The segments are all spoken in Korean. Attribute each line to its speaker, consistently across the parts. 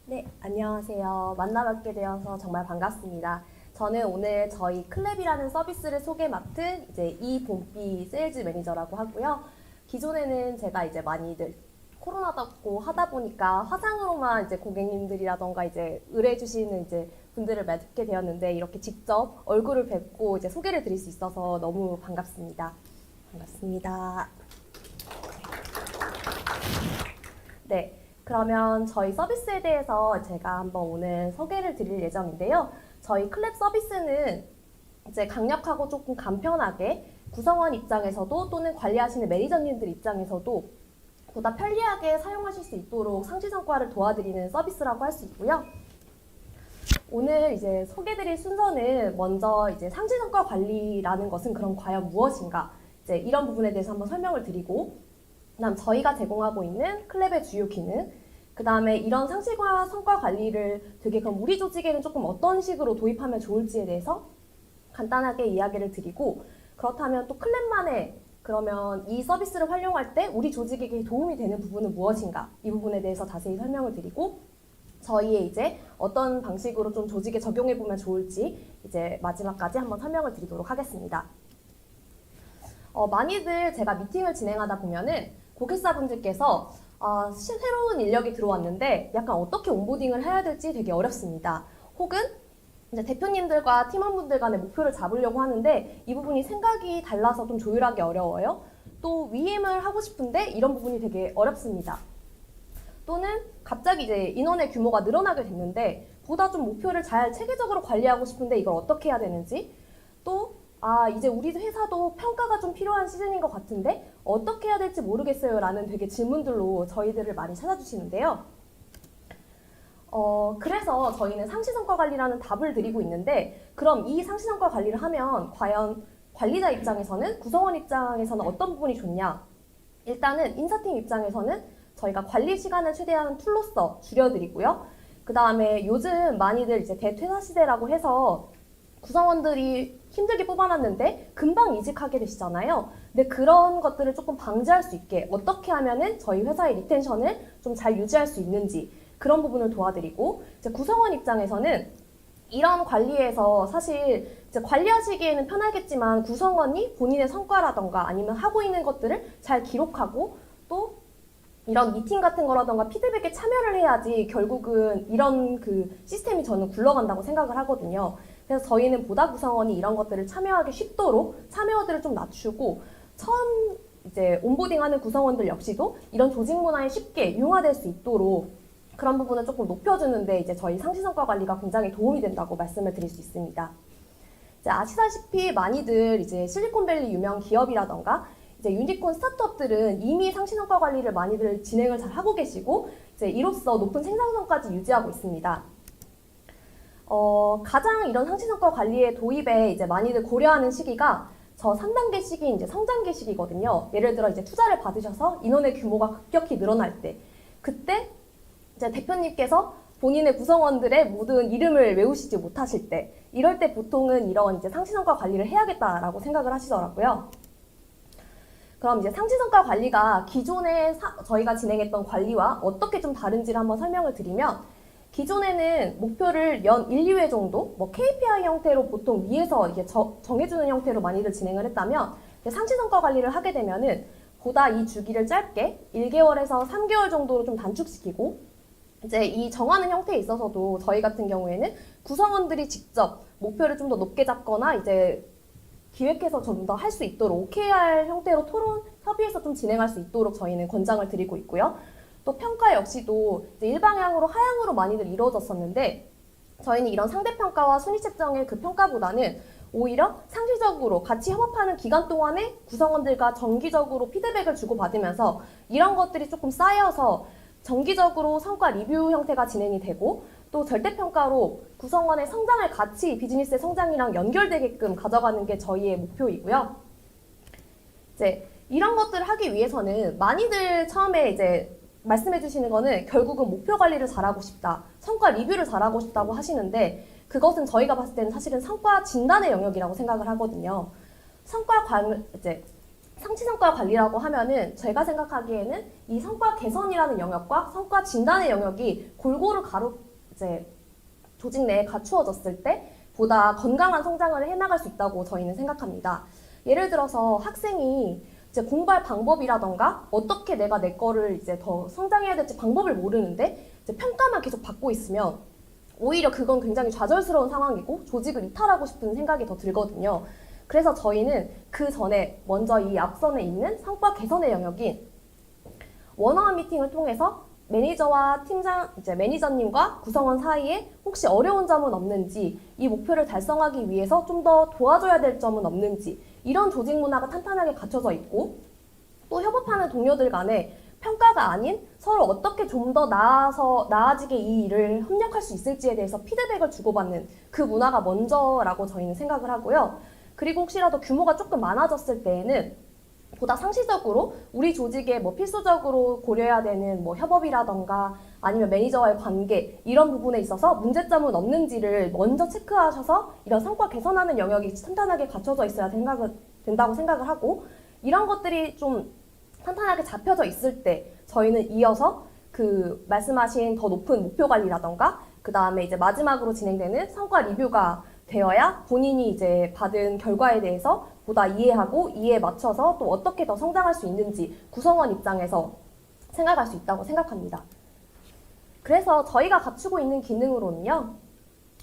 Speaker 1: 네, 안녕하세요. 만나뵙게 되어서 정말 반갑습니다. 저는 오늘 저희 클랩이라는 서비스를 소개 맡은 이제 이봄비 세일즈 매니저라고 하고요. 기존에는 제가 이제 많이들 코로나도 하다 보니까 화상으로만 이제 고객님들이라던가 이제 의뢰해 주시는 이제 분들을 뵙게 되었는데 이렇게 직접 얼굴을 뵙고 이제 소개를 드릴 수 있어서 너무 반갑습니다. 반갑습니다. 네. 그러면 저희 서비스에 대해서 제가 한번 오늘 소개를 드릴 예정인데요. 저희 클랩 서비스는 이제 강력하고 조금 간편하게 구성원 입장에서도 또는 관리하시는 매니저님들 입장에서도 보다 편리하게 사용하실 수 있도록 상시 성과를 도와드리는 서비스라고 할 수 있고요. 오늘 이제 소개드릴 순서는 먼저 이제 상시 성과 관리라는 것은 그럼 과연 무엇인가? 이제 이런 부분에 대해서 한번 설명을 드리고 그다음 저희가 제공하고 있는 클랩의 주요 기능, 그 다음에 이런 상시과 성과 관리를 되게 그럼 우리 조직에는 조금 어떤 식으로 도입하면 좋을지에 대해서 간단하게 이야기를 드리고 그렇다면 또 클랩만의 그러면 이 서비스를 활용할 때 우리 조직에게 도움이 되는 부분은 무엇인가 이 부분에 대해서 자세히 설명을 드리고 저희의 이제 어떤 방식으로 좀 조직에 적용해 보면 좋을지 이제 마지막까지 한번 설명을 드리도록 하겠습니다. 많이들 제가 미팅을 진행하다 보면은 고객사분들께서 새로운 인력이 들어왔는데 약간 어떻게 온보딩을 해야 될지 되게 어렵습니다. 혹은 이제 대표님들과 팀원분들 간의 목표를 잡으려고 하는데 이 부분이 생각이 달라서 좀 조율하기 어려워요. 또 위임을 하고 싶은데 이런 부분이 되게 어렵습니다. 또는 갑자기 이제 인원의 규모가 늘어나게 됐는데 보다 좀 목표를 잘 체계적으로 관리하고 싶은데 이걸 어떻게 해야 되는지 또 이제 우리 회사도 평가가 좀 필요한 시즌인 것 같은데 어떻게 해야 될지 모르겠어요 라는 되게 질문들로 저희들을 많이 찾아주시는데요. 그래서 저희는 상시성과 관리라는 답을 드리고 있는데 그럼 이 상시성과 관리를 하면 과연 관리자 입장에서는 구성원 입장에서는 어떤 부분이 좋냐? 일단은 인사팀 입장에서는 저희가 관리 시간을 최대한 툴로서 줄여드리고요. 그 다음에 요즘 많이들 이제 대퇴사 시대라고 해서 구성원들이 힘들게 뽑아놨는데 금방 이직하게 되시잖아요. 근데 그런 것들을 조금 방지할 수 있게 어떻게 하면은 저희 회사의 리텐션을 좀 잘 유지할 수 있는지 그런 부분을 도와드리고 이제 구성원 입장에서는 이런 관리에서 사실 이제 관리하시기에는 편하겠지만 구성원이 본인의 성과라던가 아니면 하고 있는 것들을 잘 기록하고 또 이런 미팅 같은 거라던가 피드백에 참여를 해야지 결국은 이런 그 시스템이 저는 굴러간다고 생각을 하거든요. 그래서 저희는 보다 구성원이 이런 것들을 참여하기 쉽도록 참여도를 좀 낮추고 처음 이제 온보딩하는 구성원들 역시도 이런 조직 문화에 쉽게 융화될 수 있도록 그런 부분을 조금 높여주는데 이제 저희 상시성과 관리가 굉장히 도움이 된다고 말씀을 드릴 수 있습니다. 이제 아시다시피 많이들 이제 실리콘밸리 유명 기업이라던가 이제 유니콘 스타트업들은 이미 상시성과 관리를 많이들 진행을 잘 하고 계시고 이제 이로써 높은 생산성까지 유지하고 있습니다. 가장 이런 상시성과 관리의 도입에 이제 많이들 고려하는 시기가 저 3단계 시기인 이제 성장기 시기거든요. 예를 들어 이제 투자를 받으셔서 인원의 규모가 급격히 늘어날 때, 그때 이제 대표님께서 본인의 구성원들의 모든 이름을 외우시지 못하실 때, 이럴 때 보통은 이런 이제 상시성과 관리를 해야겠다라고 생각을 하시더라고요. 그럼 이제 상시성과 관리가 기존에 저희가 진행했던 관리와 어떻게 좀 다른지를 한번 설명을 드리면 기존에는 목표를 연 1, 2회 정도 뭐 KPI 형태로 보통 위에서 이게 정해주는 형태로 많이들 진행을 했다면 상시성과 관리를 하게 되면은 보다 이 주기를 짧게 1개월에서 3개월 정도로 좀 단축시키고 이제 이 정하는 협회에 있어서도 저희 같은 경우에는 구성원들이 직접 목표를 좀 더 높게 잡거나 이제 기획해서 좀 더 할 수 있도록 OKR 형태로 토론 협의해서 좀 진행할 수 있도록 저희는 권장을 드리고 있고요. 또 평가 역시도 이제 일방향으로 하향으로 많이들 이루어졌었는데 저희는 이런 상대평가와 순위 책정의 그 평가보다는 오히려 상시적으로 같이 협업하는 기간 동안에 구성원들과 정기적으로 피드백을 주고받으면서 이런 것들이 조금 쌓여서 정기적으로 성과 리뷰 형태가 진행이 되고 또 절대평가로 구성원의 성장을 같이 비즈니스의 성장이랑 연결되게끔 가져가는 게 저희의 목표이고요. 이제 이런 것들을 하기 위해서는 많이들 처음에 이제 말씀해 주시는 거는 결국은 목표 관리를 잘하고 싶다, 성과 리뷰를 잘하고 싶다고 하시는데 그것은 저희가 봤을 때는 사실은 성과 진단의 영역이라고 생각을 하거든요. 성과 이제 상치 성과 관리라고 하면은 제가 생각하기에는 이 성과 개선이라는 영역과 성과 진단의 영역이 골고루 이제 조직 내에 갖추어졌을 때 보다 건강한 성장을 해나갈 수 있다고 저희는 생각합니다. 예를 들어서 학생이 이제 공부할 방법이라던가 어떻게 내가 내 거를 이제 더 성장해야 될지 방법을 모르는데 이제 평가만 계속 받고 있으면 오히려 그건 굉장히 좌절스러운 상황이고 조직을 이탈하고 싶은 생각이 더 들거든요. 그래서 저희는 그 전에 먼저 이 앞선에 있는 성과 개선의 영역인 원어원 미팅을 통해서 매니저와 이제 매니저님과 구성원 사이에 혹시 어려운 점은 없는지, 이 목표를 달성하기 위해서 좀 더 도와줘야 될 점은 없는지, 이런 조직 문화가 탄탄하게 갖춰져 있고, 또 협업하는 동료들 간에 평가가 아닌 서로 어떻게 좀 더 나아지게 이 일을 협력할 수 있을지에 대해서 피드백을 주고받는 그 문화가 먼저라고 저희는 생각을 하고요. 그리고 혹시라도 규모가 조금 많아졌을 때에는 보다 상시적으로 우리 조직에 뭐 필수적으로 고려해야 되는 뭐 협업이라던가 아니면 매니저와의 관계 이런 부분에 있어서 문제점은 없는지를 먼저 체크하셔서 이런 성과 개선하는 영역이 탄탄하게 갖춰져 있어야 된다고 생각을 하고, 이런 것들이 좀 탄탄하게 잡혀져 있을 때 저희는 이어서 그 말씀하신 더 높은 목표 관리라던가 그 다음에 이제 마지막으로 진행되는 성과 리뷰가 되어야 본인이 이제 받은 결과에 대해서 보다 이해하고 이해에 맞춰서 또 어떻게 더 성장할 수 있는지 구성원 입장에서 생각할 수 있다고 생각합니다. 그래서 저희가 갖추고 있는 기능으로는요,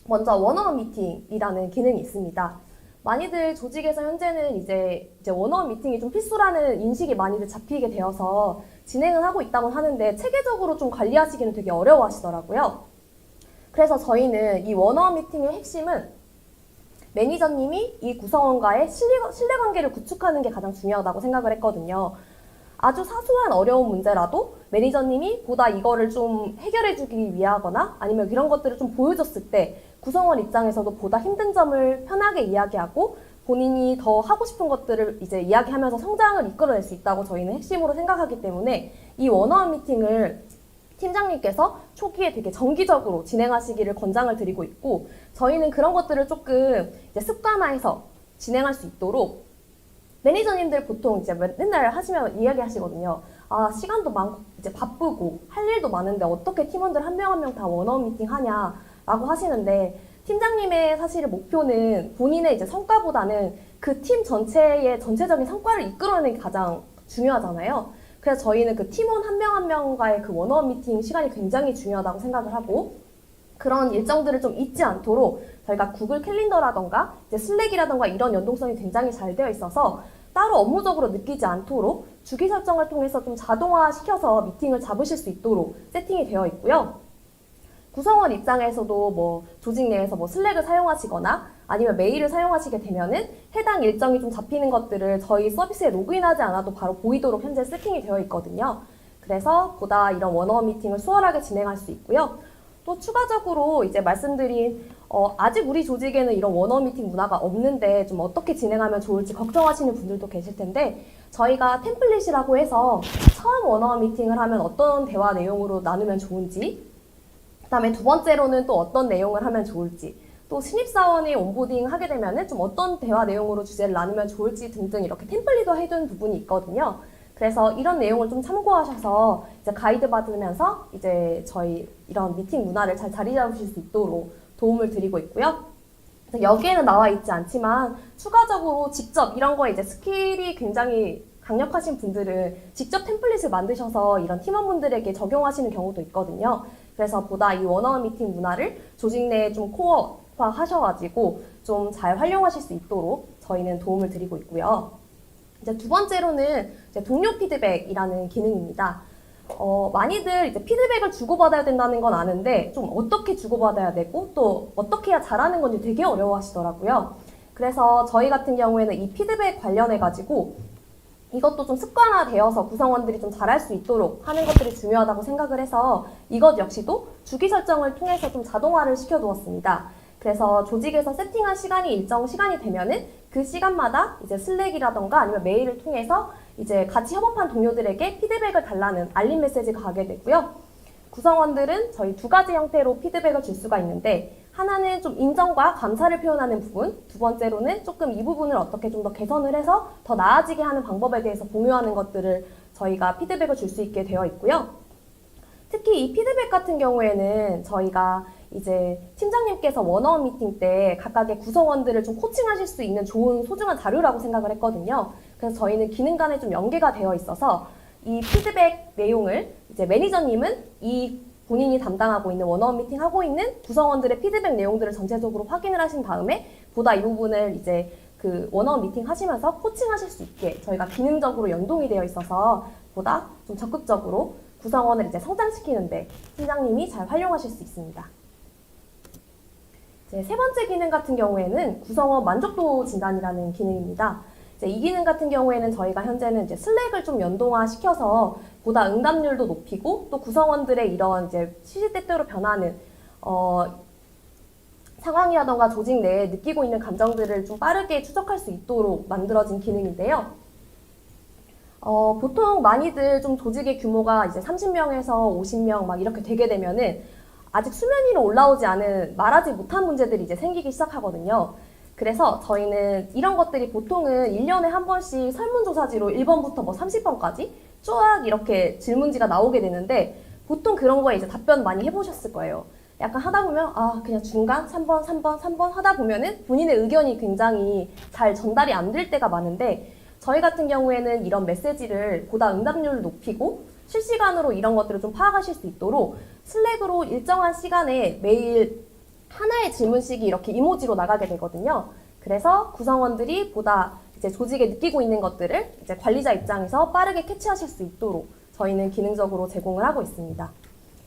Speaker 1: 먼저 원어원 미팅이라는 기능이 있습니다. 많이들 조직에서 현재는 이제 원어원 미팅이 좀 필수라는 인식이 많이들 잡히게 되어서 진행을 하고 있다고 하는데 체계적으로 좀 관리하시기는 되게 어려워하시더라고요. 그래서 저희는 이 원어원 미팅의 핵심은 매니저님이 이 구성원과의 신뢰관계를 구축하는 게 가장 중요하다고 생각을 했거든요. 아주 사소한 어려운 문제라도 매니저님이 보다 이거를 좀 해결해주기 위하거나 아니면 이런 것들을 좀 보여줬을 때 구성원 입장에서도 보다 힘든 점을 편하게 이야기하고 본인이 더 하고 싶은 것들을 이제 이야기하면서 성장을 이끌어낼 수 있다고 저희는 핵심으로 생각하기 때문에 이 원어원 미팅을 팀장님께서 초기에 되게 정기적으로 진행하시기를 권장을 드리고 있고, 저희는 그런 것들을 조금 이제 습관화해서 진행할 수 있도록 매니저님들 보통 이제 맨날 하시면 이야기하시거든요. 아, 시간도 많고 이제 바쁘고 할 일도 많은데 어떻게 팀원들 한 명 한 명 다 원어원 미팅 하냐라고 하시는데, 팀장님의 사실 목표는 본인의 이제 성과보다는 그 팀 전체의 전체적인 성과를 이끌어내는 게 가장 중요하잖아요. 그래서 저희는 그 팀원 한 명 한 명과의 그 원어원 미팅 시간이 굉장히 중요하다고 생각을 하고, 그런 일정들을 좀 잊지 않도록 저희가 구글 캘린더라던가 이제 슬랙이라던가 이런 연동성이 굉장히 잘 되어 있어서 따로 업무적으로 느끼지 않도록 주기 설정을 통해서 좀 자동화시켜서 미팅을 잡으실 수 있도록 세팅이 되어 있고요. 구성원 입장에서도 뭐 조직 내에서 뭐 슬랙을 사용하시거나 아니면 메일을 사용하시게 되면은 해당 일정이 좀 잡히는 것들을 저희 서비스에 로그인하지 않아도 바로 보이도록 현재 세팅이 되어 있거든요. 그래서 보다 이런 원어원 미팅을 수월하게 진행할 수 있고요. 또 추가적으로 이제 말씀드린 아직 우리 조직에는 이런 원어원 미팅 문화가 없는데 좀 어떻게 진행하면 좋을지 걱정하시는 분들도 계실 텐데, 저희가 템플릿이라고 해서 처음 원어원 미팅을 하면 어떤 대화 내용으로 나누면 좋은지, 그 다음에 두 번째로는 또 어떤 내용을 하면 좋을지, 또 신입사원이 온보딩 하게 되면은 좀 어떤 대화 내용으로 주제를 나누면 좋을지 등등 이렇게 템플릿도 해둔 부분이 있거든요. 그래서 이런 내용을 좀 참고하셔서 이제 가이드 받으면서 이제 저희 이런 미팅 문화를 잘 자리 잡으실 수 있도록 도움을 드리고 있고요. 여기에는 나와 있지 않지만 추가적으로 직접 이런 거에 이제 스킬이 굉장히 강력하신 분들은 직접 템플릿을 만드셔서 이런 팀원분들에게 적용하시는 경우도 있거든요. 그래서 보다 이 원어원 미팅 문화를 조직 내에 좀 코어화 하셔가지고 좀 잘 활용하실 수 있도록 저희는 도움을 드리고 있고요. 이제 두 번째로는 이제 동료 피드백이라는 기능입니다. 많이들 이제 피드백을 주고받아야 된다는 건 아는데 좀 어떻게 주고받아야 되고 또 어떻게 해야 잘하는 건지 되게 어려워하시더라고요. 그래서 저희 같은 경우에는 이 피드백 관련해가지고 이것도 좀 습관화되어서 구성원들이 좀 잘할 수 있도록 하는 것들이 중요하다고 생각을 해서 이것 역시도 주기 설정을 통해서 좀 자동화를 시켜두었습니다. 그래서 조직에서 세팅한 시간이 일정 시간이 되면은 그 시간마다 이제 슬랙이라던가 아니면 메일을 통해서 이제 같이 협업한 동료들에게 피드백을 달라는 알림 메시지가 가게 되고요. 구성원들은 저희 두 가지 형태로 피드백을 줄 수가 있는데, 하나는 좀 인정과 감사를 표현하는 부분, 두 번째로는 조금 이 부분을 어떻게 좀 더 개선을 해서 더 나아지게 하는 방법에 대해서 공유하는 것들을 저희가 피드백을 줄 수 있게 되어 있고요. 특히 이 피드백 같은 경우에는 저희가 이제 팀장님께서 원어원 미팅 때 각각의 구성원들을 좀 코칭하실 수 있는 좋은 소중한 자료라고 생각을 했거든요. 그래서 저희는 기능 간에 좀 연계가 되어 있어서 이 피드백 내용을 이제 매니저님은 이 본인이 담당하고 있는 원어원 미팅 하고 있는 구성원들의 피드백 내용들을 전체적으로 확인을 하신 다음에 보다 이 부분을 이제 그 원어원 미팅 하시면서 코칭하실 수 있게 저희가 기능적으로 연동이 되어 있어서 보다 좀 적극적으로 구성원을 이제 성장시키는데 팀장님이 잘 활용하실 수 있습니다. 이제 세 번째 기능 같은 경우에는 구성원 만족도 진단이라는 기능입니다. 이제 이 기능 같은 경우에는 저희가 현재는 이제 슬랙을 좀 연동화 시켜서 보다 응답률도 높이고 또 구성원들의 이런 이제 시시때때로 변하는 상황이라던가 조직 내에 느끼고 있는 감정들을 좀 빠르게 추적할 수 있도록 만들어진 기능인데요. 보통 많이들 좀 조직의 규모가 이제 30명에서 50명 막 이렇게 되게 되면은 아직 수면 위로 올라오지 않은 말하지 못한 문제들이 이제 생기기 시작하거든요. 그래서 저희는 이런 것들이 보통은 1년에 한 번씩 설문조사지로 1번부터 뭐 30번까지 쫙 이렇게 질문지가 나오게 되는데 보통 그런 거에 이제 답변 많이 해보셨을 거예요. 약간 하다 보면 그냥 중간 3번, 3번, 3번 하다 보면은 본인의 의견이 굉장히 잘 전달이 안 될 때가 많은데 저희 같은 경우에는 이런 메시지를 보다 응답률을 높이고 실시간으로 이런 것들을 좀 파악하실 수 있도록 슬랙으로 일정한 시간에 매일 하나의 질문씩이 이렇게 이모지로 나가게 되거든요. 그래서 구성원들이 보다 이제 조직에 느끼고 있는 것들을 이제 관리자 입장에서 빠르게 캐치하실 수 있도록 저희는 기능적으로 제공을 하고 있습니다.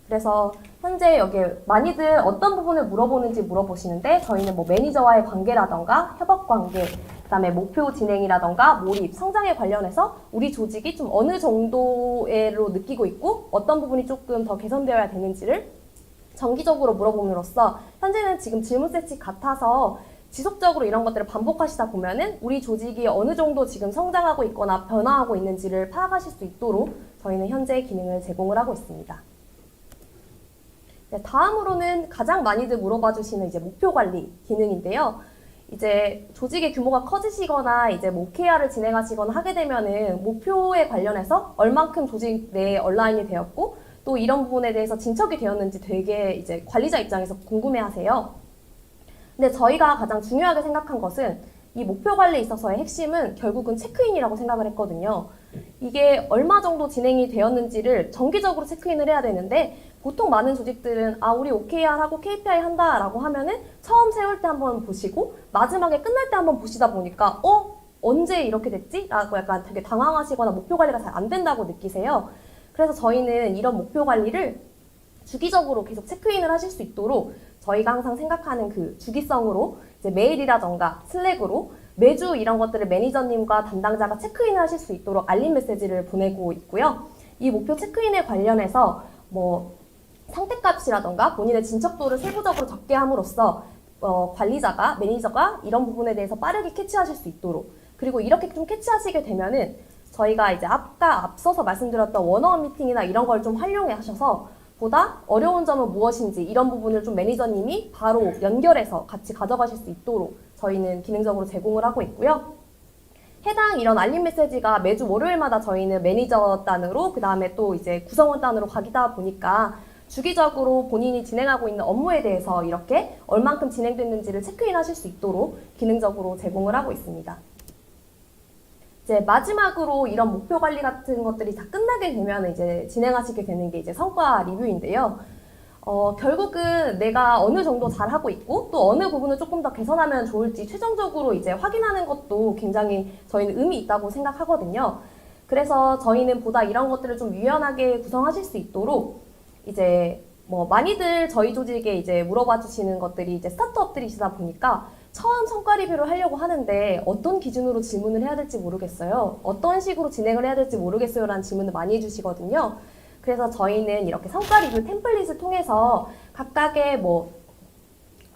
Speaker 1: 그래서 현재 여기 많이들 어떤 부분을 물어보는지 물어보시는데 저희는 뭐 매니저와의 관계라던가 협업 관계, 그다음에 목표 진행이라던가 몰입, 성장에 관련해서 우리 조직이 좀 어느 정도로 느끼고 있고 어떤 부분이 조금 더 개선되어야 되는지를 정기적으로 물어봄으로써 현재는 지금 질문 세트 같아서 지속적으로 이런 것들을 반복하시다 보면은 우리 조직이 어느 정도 지금 성장하고 있거나 변화하고 있는지를 파악하실 수 있도록 저희는 현재 기능을 제공을 하고 있습니다. 네, 다음으로는 가장 많이들 물어봐 주시는 이제 목표 관리 기능인데요. 이제 조직의 규모가 커지시거나 이제 뭐 OKR을 진행하시거나 하게 되면은 목표에 관련해서 얼만큼 조직 내에 얼라인이 되었고 또 이런 부분에 대해서 진척이 되었는지 되게 이제 관리자 입장에서 궁금해 하세요. 근데 저희가 가장 중요하게 생각한 것은 이 목표 관리에 있어서의 핵심은 결국은 체크인이라고 생각을 했거든요. 이게 얼마 정도 진행이 되었는지를 정기적으로 체크인을 해야 되는데 보통 많은 조직들은 우리 OKR 하고 KPI 한다라고 하면은 처음 세울 때 한번 보시고 마지막에 끝날 때 한번 보시다 보니까 언제 이렇게 됐지? 라고 약간 되게 당황하시거나 목표 관리가 잘 안 된다고 느끼세요. 그래서 저희는 이런 목표 관리를 주기적으로 계속 체크인을 하실 수 있도록 저희가 항상 생각하는 그 주기성으로 이제 메일이라던가 슬랙으로 매주 이런 것들을 매니저님과 담당자가 체크인을 하실 수 있도록 알림 메시지를 보내고 있고요. 이 목표 체크인에 관련해서 뭐 상태값이라던가 본인의 진척도를 세부적으로 적게 함으로써 관리자가, 매니저가 이런 부분에 대해서 빠르게 캐치하실 수 있도록 그리고 이렇게 좀 캐치하시게 되면은 저희가 이제 앞서서 말씀드렸던 원어원 미팅이나 이런 걸 좀 활용해 하셔서 보다 어려운 점은 무엇인지 이런 부분을 좀 매니저님이 바로 연결해서 같이 가져가실 수 있도록 저희는 기능적으로 제공을 하고 있고요. 해당 이런 알림 메시지가 매주 월요일마다 저희는 매니저 단으로 그 다음에 또 이제 구성원 단으로 가기다 보니까 주기적으로 본인이 진행하고 있는 업무에 대해서 이렇게 얼만큼 진행됐는지를 체크인 하실 수 있도록 기능적으로 제공을 하고 있습니다. 이제 마지막으로 이런 목표 관리 같은 것들이 다 끝나게 되면 이제 진행하시게 되는 게 이제 성과 리뷰인데요. 결국은 내가 어느 정도 잘하고 있고 또 어느 부분을 조금 더 개선하면 좋을지 최종적으로 이제 확인하는 것도 굉장히 저희는 의미 있다고 생각하거든요. 그래서 저희는 보다 이런 것들을 좀 유연하게 구성하실 수 있도록 이제 뭐 많이들 저희 조직에 이제 물어봐 주시는 것들이 이제 스타트업들이시다 보니까 처음 성과 리뷰를 하려고 하는데 어떤 기준으로 질문을 해야 될지 모르겠어요. 어떤 식으로 진행을 해야 될지 모르겠어요 라는 질문을 많이 해주시거든요. 그래서 저희는 이렇게 성과 리뷰 템플릿을 통해서 각각의 뭐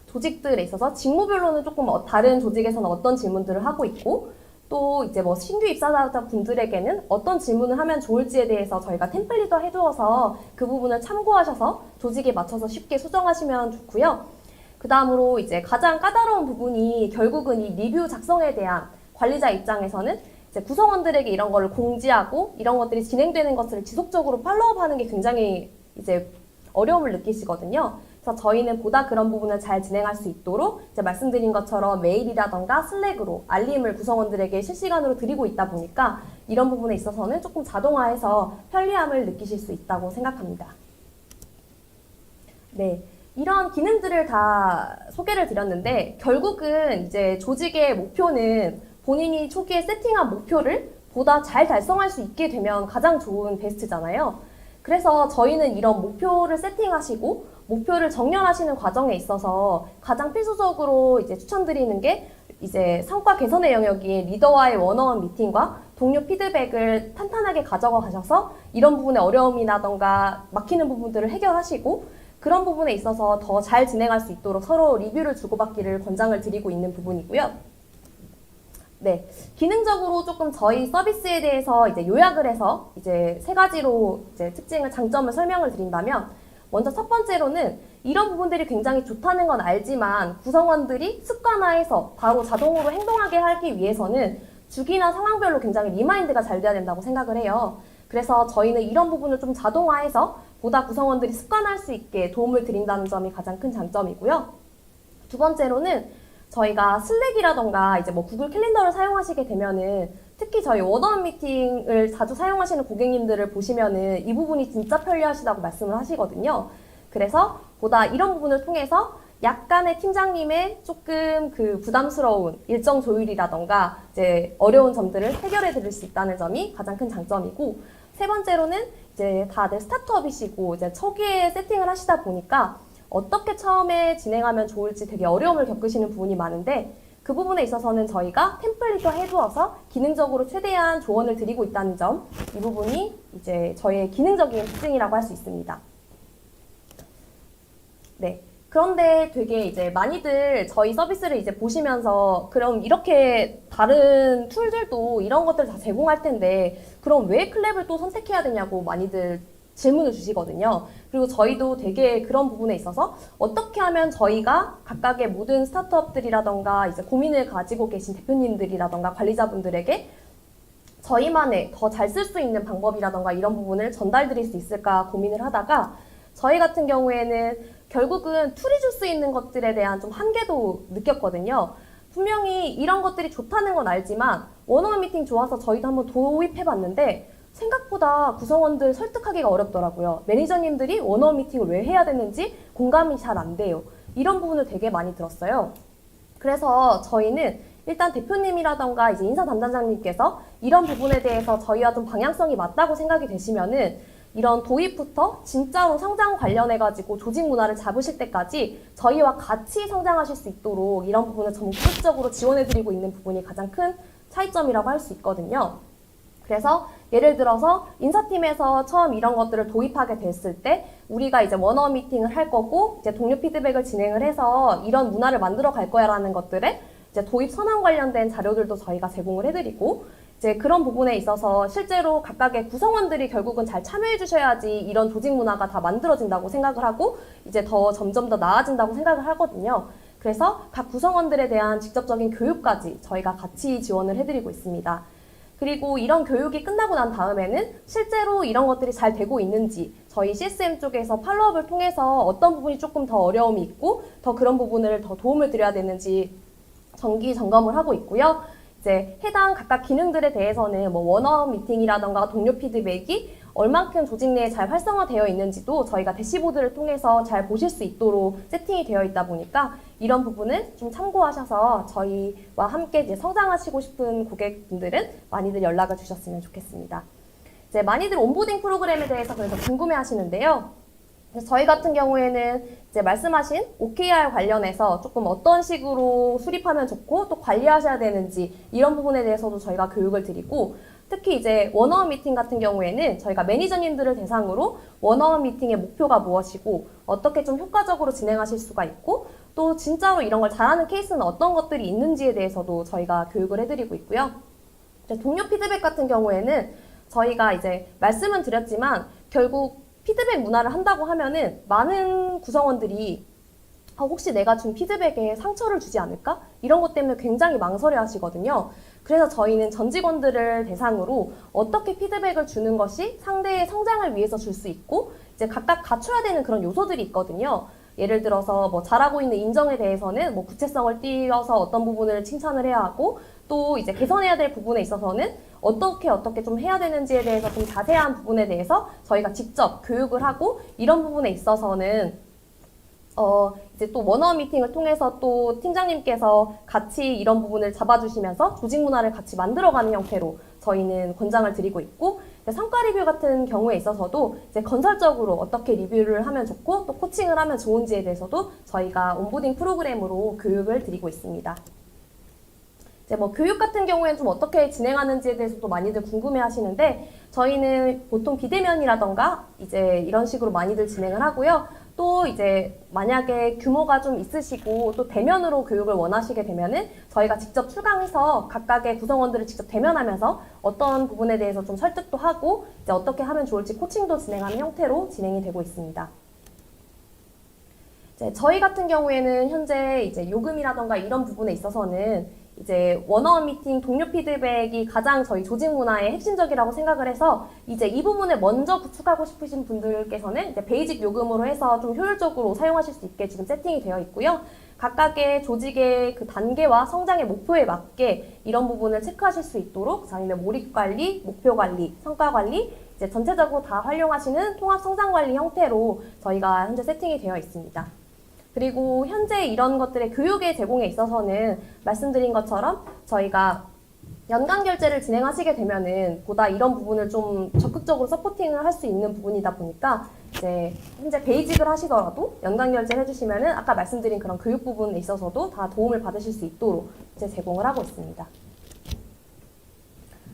Speaker 1: 조직들에 있어서 직무별로는 조금 다른 조직에서는 어떤 질문들을 하고 있고 또 이제 뭐 신규 입사자 분들에게는 어떤 질문을 하면 좋을지에 대해서 저희가 템플릿도 해두어서 그 부분을 참고하셔서 조직에 맞춰서 쉽게 수정하시면 좋고요. 그 다음으로 이제 가장 까다로운 부분이 결국은 이 리뷰 작성에 대한 관리자 입장에서는 이제 구성원들에게 이런 거를 공지하고 이런 것들이 진행되는 것을 지속적으로 팔로우하는 게 굉장히 이제 어려움을 느끼시거든요. 그래서 저희는 보다 그런 부분을 잘 진행할 수 있도록 이제 말씀드린 것처럼 메일이라던가 슬랙으로 알림을 구성원들에게 실시간으로 드리고 있다 보니까 이런 부분에 있어서는 조금 자동화해서 편리함을 느끼실 수 있다고 생각합니다. 네. 이런 기능들을 다 소개를 드렸는데 결국은 이제 조직의 목표는 본인이 초기에 세팅한 목표를 보다 잘 달성할 수 있게 되면 가장 좋은 베스트잖아요. 그래서 저희는 이런 목표를 세팅하시고 목표를 정렬하시는 과정에 있어서 가장 필수적으로 이제 추천드리는 게 이제 성과 개선의 영역인 리더와의 원어원 미팅과 동료 피드백을 탄탄하게 가져가 가셔서 이런 부분의 어려움이라던가 막히는 부분들을 해결하시고 그런 부분에 있어서 더 잘 진행할 수 있도록 서로 리뷰를 주고받기를 권장을 드리고 있는 부분이고요. 네, 기능적으로 조금 저희 서비스에 대해서 이제 요약을 해서 이제 세 가지로 이제 특징을, 장점을 설명을 드린다면 먼저 첫 번째로는 이런 부분들이 굉장히 좋다는 건 알지만 구성원들이 습관화해서 바로 자동으로 행동하게 하기 위해서는 주기나 상황별로 굉장히 리마인드가 잘 돼야 된다고 생각을 해요. 그래서 저희는 이런 부분을 좀 자동화해서 보다 구성원들이 습관할 수 있게 도움을 드린다는 점이 가장 큰 장점이고요. 두 번째로는 저희가 슬랙이라던가 이제 뭐 구글 캘린더를 사용하시게 되면은 특히 저희 원어원 미팅을 자주 사용하시는 고객님들을 보시면은 이 부분이 진짜 편리하시다고 말씀을 하시거든요. 그래서 보다 이런 부분을 통해서 약간의 팀장님의 조금 그 부담스러운 일정 조율이라던가 이제 어려운 점들을 해결해 드릴 수 있다는 점이 가장 큰 장점이고, 세 번째로는 이제 다들 스타트업이시고 이제 초기에 세팅을 하시다 보니까 어떻게 처음에 진행하면 좋을지 되게 어려움을 겪으시는 부분이 많은데 그 부분에 있어서는 저희가 템플릿화 해두어서 기능적으로 최대한 조언을 드리고 있다는 점, 이 부분이 이제 저희의 기능적인 특징이라고 할 수 있습니다. 네. 그런데 되게 이제 많이들 저희 서비스를 이제 보시면서 그럼 이렇게 다른 툴들도 이런 것들 다 제공할 텐데 그럼 왜 클랩을 또 선택해야 되냐고 많이들 질문을 주시거든요. 그리고 저희도 되게 그런 부분에 있어서 어떻게 하면 저희가 각각의 모든 스타트업들이라던가 이제 고민을 가지고 계신 대표님들이라던가 관리자분들에게 저희만의 더 잘 쓸 수 있는 방법이라던가 이런 부분을 전달드릴 수 있을까 고민을 하다가 저희 같은 경우에는 결국은 툴이 줄 수 있는 것들에 대한 좀 한계도 느꼈거든요. 분명히 이런 것들이 좋다는 건 알지만 원어원 미팅 좋아서 저희도 한번 도입해봤는데 생각보다 구성원들 설득하기가 어렵더라고요. 매니저님들이 원어원 미팅을 왜 해야 되는지 공감이 잘 안 돼요. 이런 부분을 되게 많이 들었어요. 그래서 저희는 일단 대표님이라던가 이제 인사 담당자님께서 이런 부분에 대해서 저희와 좀 방향성이 맞다고 생각이 되시면은 이런 도입부터 진짜로 성장 관련해가지고 조직 문화를 잡으실 때까지 저희와 같이 성장하실 수 있도록 이런 부분을 적극적으로 지원해드리고 있는 부분이 가장 큰 차이점이라고 할 수 있거든요. 그래서 예를 들어서 인사팀에서 처음 이런 것들을 도입하게 됐을 때 우리가 이제 원어원 미팅을 할 거고 이제 동료 피드백을 진행을 해서 이런 문화를 만들어 갈 거야라는 것들에 이제 도입 선언 관련된 자료들도 저희가 제공을 해드리고 이제 그런 부분에 있어서 실제로 각각의 구성원들이 결국은 잘 참여해 주셔야지 이런 조직 문화가 다 만들어진다고 생각을 하고 이제 더 점점 더 나아진다고 생각을 하거든요. 그래서 각 구성원들에 대한 직접적인 교육까지 저희가 같이 지원을 해드리고 있습니다. 그리고 이런 교육이 끝나고 난 다음에는 실제로 이런 것들이 잘 되고 있는지 저희 CSM 쪽에서 팔로업을 통해서 어떤 부분이 조금 더 어려움이 있고 더 그런 부분을 더 도움을 드려야 되는지 정기 점검을 하고 있고요. 이제 해당 각각 기능들에 대해서는 뭐 원어원 미팅이라던가 동료 피드백이 얼만큼 조직 내에 잘 활성화되어 있는지도 저희가 대시보드를 통해서 잘 보실 수 있도록 세팅이 되어 있다 보니까 이런 부분을 좀 참고하셔서 저희와 함께 이제 성장하시고 싶은 고객분들은 많이들 연락을 주셨으면 좋겠습니다. 이제 많이들 온보딩 프로그램에 대해서 그래서 궁금해 하시는데요. 저희 같은 경우에는 이제 말씀하신 OKR 관련해서 조금 어떤 식으로 수립하면 좋고 또 관리하셔야 되는지 이런 부분에 대해서도 저희가 교육을 드리고 특히 이제 원어원 미팅 같은 경우에는 저희가 매니저님들을 대상으로 원어원 미팅의 목표가 무엇이고 어떻게 좀 효과적으로 진행하실 수가 있고 또 진짜로 이런 걸 잘하는 케이스는 어떤 것들이 있는지에 대해서도 저희가 교육을 해드리고 있고요. 이제 동료 피드백 같은 경우에는 저희가 이제 말씀은 드렸지만 결국 피드백 문화를 한다고 하면은 많은 구성원들이 혹시 내가 준 피드백에 상처를 주지 않을까? 이런 것 때문에 굉장히 망설여 하시거든요. 그래서 저희는 전 직원들을 대상으로 어떻게 피드백을 주는 것이 상대의 성장을 위해서 줄 수 있고 이제 각각 갖춰야 되는 그런 요소들이 있거든요. 예를 들어서 뭐 잘하고 있는 인정에 대해서는 뭐 구체성을 띄어서 어떤 부분을 칭찬을 해야 하고 또 이제 개선해야 될 부분에 있어서는 어떻게 좀 해야 되는지에 대해서 좀 자세한 부분에 대해서 저희가 직접 교육을 하고 이런 부분에 있어서는 이제 또 원어원 미팅을 통해서 또 팀장님께서 같이 이런 부분을 잡아주시면서 조직 문화를 같이 만들어가는 형태로 저희는 권장을 드리고 있고 성과 리뷰 같은 경우에 있어서도 이제 건설적으로 어떻게 리뷰를 하면 좋고 또 코칭을 하면 좋은지에 대해서도 저희가 온보딩 프로그램으로 교육을 드리고 있습니다. 이제 뭐 교육 같은 경우에는 좀 어떻게 진행하는지에 대해서도 많이들 궁금해 하시는데 저희는 보통 비대면이라던가 이제 이런 식으로 많이들 진행을 하고요. 또 이제 만약에 규모가 좀 있으시고 또 대면으로 교육을 원하시게 되면은 저희가 직접 출강해서 각각의 구성원들을 직접 대면하면서 어떤 부분에 대해서 좀 설득도 하고 이제 어떻게 하면 좋을지 코칭도 진행하는 형태로 진행이 되고 있습니다. 이제 저희 같은 경우에는 현재 이제 요금이라던가 이런 부분에 있어서는 이제 원어원 미팅 동료 피드백이 가장 저희 조직 문화의 핵심적이라고 생각을 해서 이제 이 부분을 먼저 구축하고 싶으신 분들께서는 이제 베이직 요금으로 해서 좀 효율적으로 사용하실 수 있게 지금 세팅이 되어 있고요. 각각의 조직의 그 단계와 성장의 목표에 맞게 이런 부분을 체크하실 수 있도록 저희는 몰입 관리, 목표 관리, 성과 관리 이제 전체적으로 다 활용하시는 통합 성장 관리 형태로 저희가 현재 세팅이 되어 있습니다. 그리고 현재 이런 것들의 교육의 제공에 있어서는 말씀드린 것처럼 저희가 연간 결제를 진행하시게 되면은 보다 이런 부분을 좀 적극적으로 서포팅을 할 수 있는 부분이다 보니까 이제 현재 베이직을 하시더라도 연간 결제를 해주시면은 아까 말씀드린 그런 교육 부분에 있어서도 다 도움을 받으실 수 있도록 이제 제공을 하고 있습니다.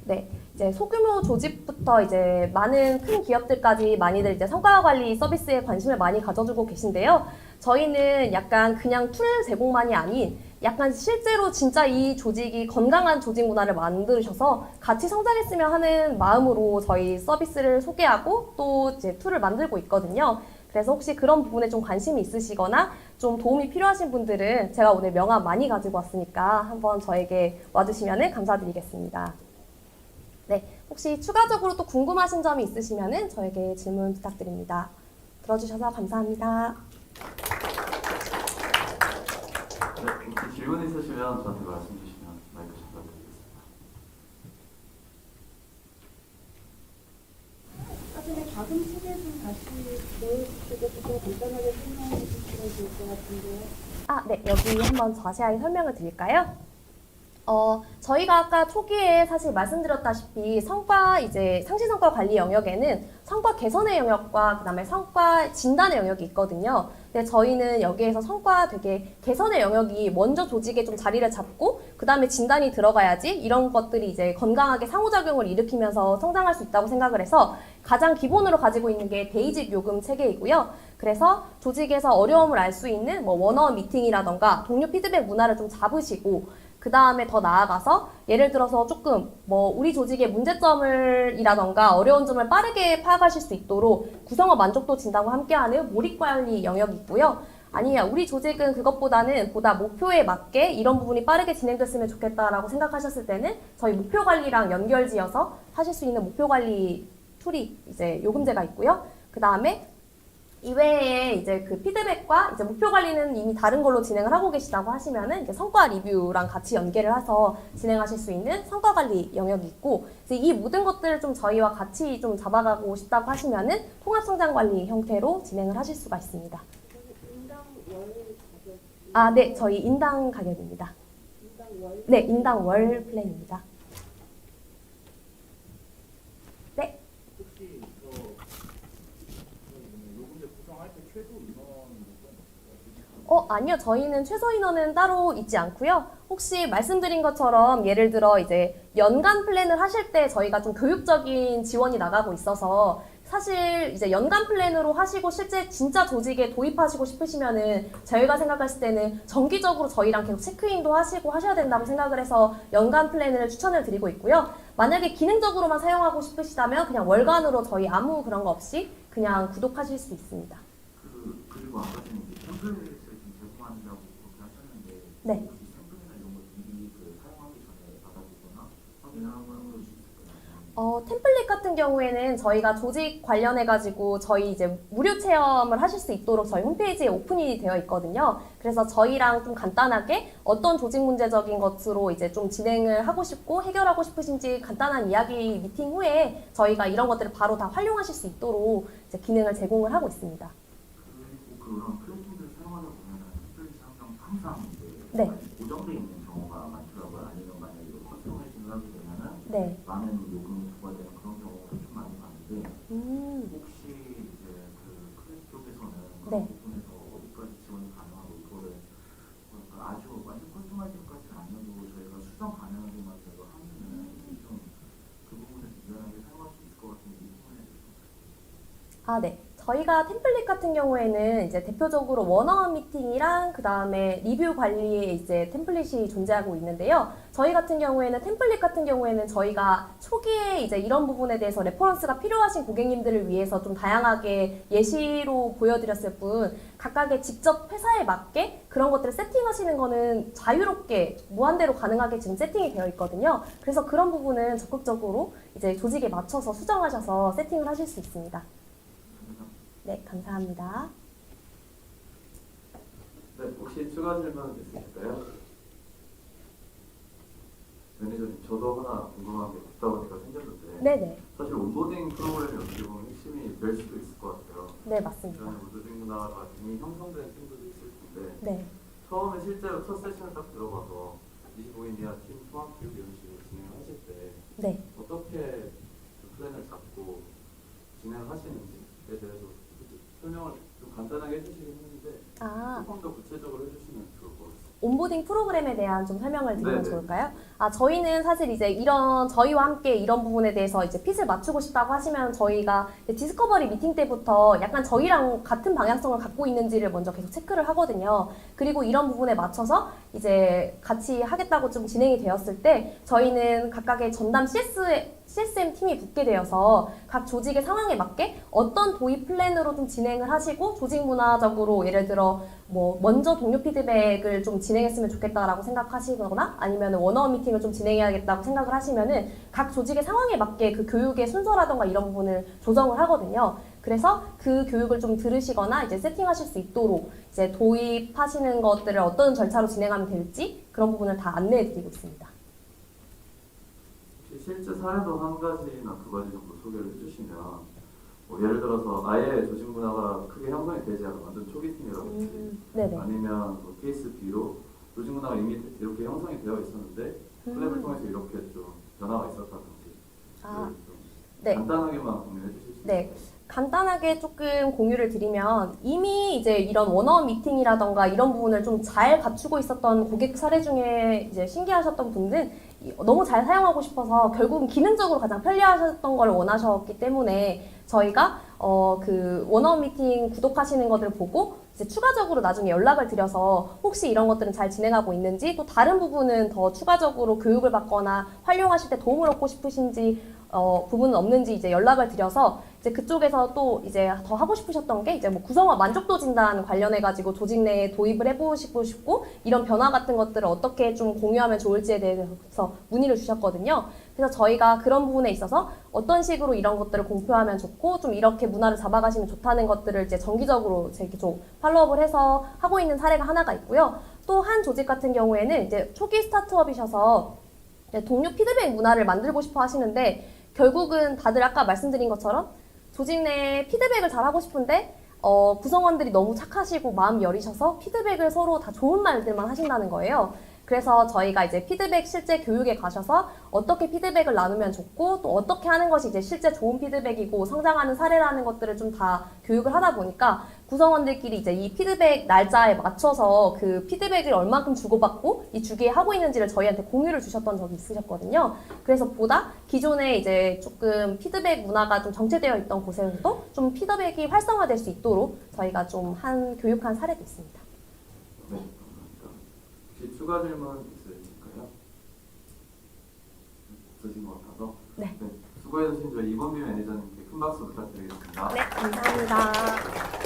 Speaker 1: 네, 이제 소규모 조직부터 이제 많은 큰 기업들까지 많이들 이제 성과 관리 서비스에 관심을 많이 가져주고 계신데요. 저희는 약간 그냥 툴 제공만이 아닌 약간 실제로 진짜 이 조직이 건강한 조직 문화를 만드셔서 같이 성장했으면 하는 마음으로 저희 서비스를 소개하고 또 이제 툴을 만들고 있거든요. 그래서 혹시 그런 부분에 좀 관심이 있으시거나 좀 도움이 필요하신 분들은 제가 오늘 명함 많이 가지고 왔으니까 한번 저에게 와주시면 감사드리겠습니다. 네, 혹시 추가적으로 또 궁금하신 점이 있으시면 저에게 질문 부탁드립니다. 들어주셔서 감사합니다.
Speaker 2: 네, 혹시 질문 있으시면 저한테 말씀 주시면 마이크 전달드리겠습니다.
Speaker 3: 나중에 자금 체계 좀 다시 내주시고 더 간단하게 설명해 주시면 좋을 것 같은데요.
Speaker 1: 네, 여기 한번 자세하게 설명을 드릴까요? 저희가 아까 초기에 사실 말씀드렸다시피 성과 이제 상시성과 관리 영역에는 성과 개선의 영역과 그다음에 성과 진단의 영역이 있거든요. 근데 저희는 여기에서 성과 되게 개선의 영역이 먼저 조직에 좀 자리를 잡고 그다음에 진단이 들어가야지 이런 것들이 이제 건강하게 상호작용을 일으키면서 성장할 수 있다고 생각을 해서 가장 기본으로 가지고 있는 게 베이직 요금 체계이고요. 그래서 조직에서 어려움을 알 수 있는 뭐 원어원 미팅이라던가 동료 피드백 문화를 좀 잡으시고 그 다음에 더 나아가서 예를 들어서 조금 뭐 우리 조직의 문제점이라던가 어려운 점을 빠르게 파악하실 수 있도록 구성원 만족도 진단과 함께하는 몰입관리 영역이 있고요. 아니야, 우리 조직은 그것보다는 보다 목표에 맞게 이런 부분이 빠르게 진행됐으면 좋겠다라고 생각하셨을 때는 저희 목표 관리랑 연결지어서 하실 수 있는 목표 관리 툴이 이제 요금제가 있고요. 그 다음에 이외에 이제 그 피드백과 이제 목표 관리는 이미 다른 걸로 진행을 하고 계시다고 하시면은 이제 성과 리뷰랑 같이 연계를 해서 진행하실 수 있는 성과 관리 영역이 있고 이제 이 모든 것들을 좀 저희와 같이 좀 잡아가고 싶다고 하시면은 통합 성장 관리 형태로 진행을 하실 수가 있습니다.
Speaker 3: 인당 월 가격?
Speaker 1: 네, 저희 인당 가격입니다.
Speaker 3: 인당 월?
Speaker 1: 네, 인당 월 플랜입니다. 네.
Speaker 4: 혹시 요금제 구성할 때 최소 인원
Speaker 1: 아니요. 저희는 최소 인원은 따로 있지 않고요. 혹시 말씀드린 것처럼 예를 들어 이제 연간 플랜을 하실 때 저희가 좀 교육적인 지원이 나가고 있어서 사실 이제 연간 플랜으로 하시고 실제 진짜 조직에 도입하시고 싶으시면은 저희가 생각했을 때는 정기적으로 저희랑 계속 체크인도 하시고 하셔야 된다고 생각을 해서 연간 플랜을 추천을 드리고 있고요. 만약에 기능적으로만 사용하고 싶으시다면 그냥 월간으로 저희 아무 그런 거 없이 그냥 구독하실 수 있습니다.
Speaker 2: 그리고 아까 전에 템플릿을 좀
Speaker 1: 네.
Speaker 5: 혹시 샘플이나 이런 거 미리 사용하기 전에 받아보거나 확인을 하거나 그럴 수 있을까요?
Speaker 1: 템플릿 같은 경우에는 저희가 조직 관련해가지고 저희 이제 무료 체험을 하실 수 있도록 저희 홈페이지에 오픈이 되어 있거든요. 그래서 저희랑 좀 간단하게 어떤 조직 문제적인 것으로 이제 좀 진행을 하고 싶고 해결하고 싶으신지 간단한 이야기 미팅 후에 저희가 이런 것들을 바로 다 활용하실 수 있도록 이제 기능을 제공을 하고 있습니다.
Speaker 5: 그리고 그런 플랫폼들을 사용하다 보면은 템플릿이 항상 이제
Speaker 1: 네.
Speaker 5: 고정돼 있는 경우가 많더라고요. 아니면 만약에 이거 커스터마이징을 하게 되면은
Speaker 1: 네.
Speaker 5: 많은 요금이 부과되는 그런 경우가 좀 많이 봤는데 혹시 이제 그 클래스 쪽에서는 그런
Speaker 1: 네.
Speaker 5: 부분에서 어디까지 지원이 가능하고 이거를 뭐랄까 아주 완전 커스터마이징까지는 아니어도 저희가 수정 가능하게만 저희가 하면은 좀 그 부분에서 유연하게 사용할 수 있을 것 같은데 이 부분에 대해서
Speaker 1: 네. 저희가 템플릿 같은 경우에는 이제 대표적으로 원어원 미팅이랑 그 다음에 리뷰 관리에 이제 템플릿이 존재하고 있는데요. 저희 같은 경우에는 템플릿 같은 경우에는 저희가 초기에 이제 이런 부분에 대해서 레퍼런스가 필요하신 고객님들을 위해서 좀 다양하게 예시로 보여드렸을 뿐 각각의 직접 회사에 맞게 그런 것들을 세팅하시는 거는 자유롭게 무한대로 가능하게 지금 세팅이 되어 있거든요. 그래서 그런 부분은 적극적으로 이제 조직에 맞춰서 수정하셔서 세팅을 하실 수 있습니다. 네, 감사합니다.
Speaker 2: 네, 혹시 추가 질문 있으실까요? 매니저님, 저도 하나 궁금한 게 듣다 보니까 생겼는데
Speaker 1: 네네.
Speaker 2: 사실 온보딩 프로그램이 어떻게 보면 핵심이 될 수도 있을 것 같아요.
Speaker 1: 네, 맞습니다.
Speaker 2: 이런 조직 문화가 이미 형성된 팀들도 있을 텐데
Speaker 1: 네.
Speaker 2: 처음에 실제로 첫 세션을 딱 들어가서 25인 이하 팀 통합 교육 이런 식으로 진행하실 때
Speaker 1: 네.
Speaker 2: 어떻게 그 플랜을 잡고 진행하시는지에 대해서 설명을 좀 간단하게 해주시긴 했는데 조금 더 구체적으로 해주시면 좋을 것 같습니다.
Speaker 1: 온보딩 프로그램에 대한 좀 설명을 드리면
Speaker 2: 네네.
Speaker 1: 좋을까요? 저희는 사실 이제 저희와 함께 이런 부분에 대해서 이제 핏을 맞추고 싶다고 하시면 저희가 이제 디스커버리 미팅 때부터 약간 저희랑 같은 방향성을 갖고 있는지를 먼저 계속 체크를 하거든요. 그리고 이런 부분에 맞춰서 이제 같이 하겠다고 좀 진행이 되었을 때 저희는 각각의 전담 CSM 팀이 붙게 되어서 각 조직의 상황에 맞게 어떤 도입 플랜으로 좀 진행을 하시고 조직 문화적으로 예를 들어 뭐 먼저 동료 피드백을 좀 진행했으면 좋겠다라고 생각하시거나 아니면 원어원 미팅을 좀 진행해야겠다고 생각을 하시면은 각 조직의 상황에 맞게 그 교육의 순서라던가 이런 부분을 조정을 하거든요. 그래서 그 교육을 좀 들으시거나 이제 세팅하실 수 있도록 이제 도입하시는 것들을 어떤 절차로 진행하면 될지 그런 부분을 다 안내해 드리고 있습니다.
Speaker 2: 혹시 실제 사례도 한 가지나 두 가지 정도 소개를 해주시면 뭐 예를 들어서 아예 조직 문화가 크게 형성이 되지 않은 완전 초기 팀이라든지
Speaker 1: 네네.
Speaker 2: 아니면 뭐 케이스 B로 조직 문화가 이미 이렇게 형성이 되어 있었는데 플랩을 통해서 이렇게 좀 변화가 있었다든지 좀
Speaker 1: 네.
Speaker 2: 간단하게만 공유해 주실 수
Speaker 1: 네.
Speaker 2: 있을까요?
Speaker 1: 간단하게 조금 공유를 드리면 이미 이제 이런 원어원 미팅이라던가 이런 부분을 좀 잘 갖추고 있었던 고객 사례 중에 이제 신기하셨던 분들은 너무 잘 사용하고 싶어서 결국은 기능적으로 가장 편리하셨던 걸 원하셨기 때문에 저희가 그 원어원 미팅 구독하시는 것들을 보고 이제 추가적으로 나중에 연락을 드려서 혹시 이런 것들은 잘 진행하고 있는지 또 다른 부분은 더 추가적으로 교육을 받거나 활용하실 때 도움을 얻고 싶으신지 부분은 없는지 이제 연락을 드려서 이제 그쪽에서 또 이제 더 하고 싶으셨던 게 이제 뭐 구성원 만족도 진단 관련해 가지고 조직 내에 도입을 해보시고 싶고 이런 변화 같은 것들을 어떻게 좀 공유하면 좋을지에 대해서 문의를 주셨거든요. 그래서 저희가 그런 부분에 있어서 어떤 식으로 이런 것들을 공표하면 좋고 좀 이렇게 문화를 잡아가시면 좋다는 것들을 이제 정기적으로 이제 좀 팔로우업을 해서 하고 있는 사례가 하나가 있고요. 또 한 조직 같은 경우에는 이제 초기 스타트업이셔서 동료 피드백 문화를 만들고 싶어 하시는데 결국은 다들 아까 말씀드린 것처럼 조직 내에 피드백을 잘 하고 싶은데 구성원들이 너무 착하시고 마음이 여리셔서 피드백을 서로 다 좋은 말들만 하신다는 거예요. 그래서 저희가 이제 피드백 실제 교육에 가셔서 어떻게 피드백을 나누면 좋고 또 어떻게 하는 것이 이제 실제 좋은 피드백이고 성장하는 사례라는 것들을 좀 다 교육을 하다 보니까 구성원들끼리 이제 이 피드백 날짜에 맞춰서 그 피드백을 얼만큼 주고받고 이 주기에 하고 있는지를 저희한테 공유를 주셨던 적이 있으셨거든요. 그래서 보다 기존에 이제 조금 피드백 문화가 좀 정체되어 있던 곳에서도 좀 피드백이 활성화될 수 있도록 저희가 좀 교육한 사례도 있습니다.
Speaker 2: 네, 감사합니다. 혹시 추가 질문 있으실까요? 없으신 것 같아서
Speaker 1: 네.
Speaker 2: 수고해주신 저희 이범미 매니저님께 큰 박수 부탁드리겠습니다.
Speaker 1: 네, 감사합니다.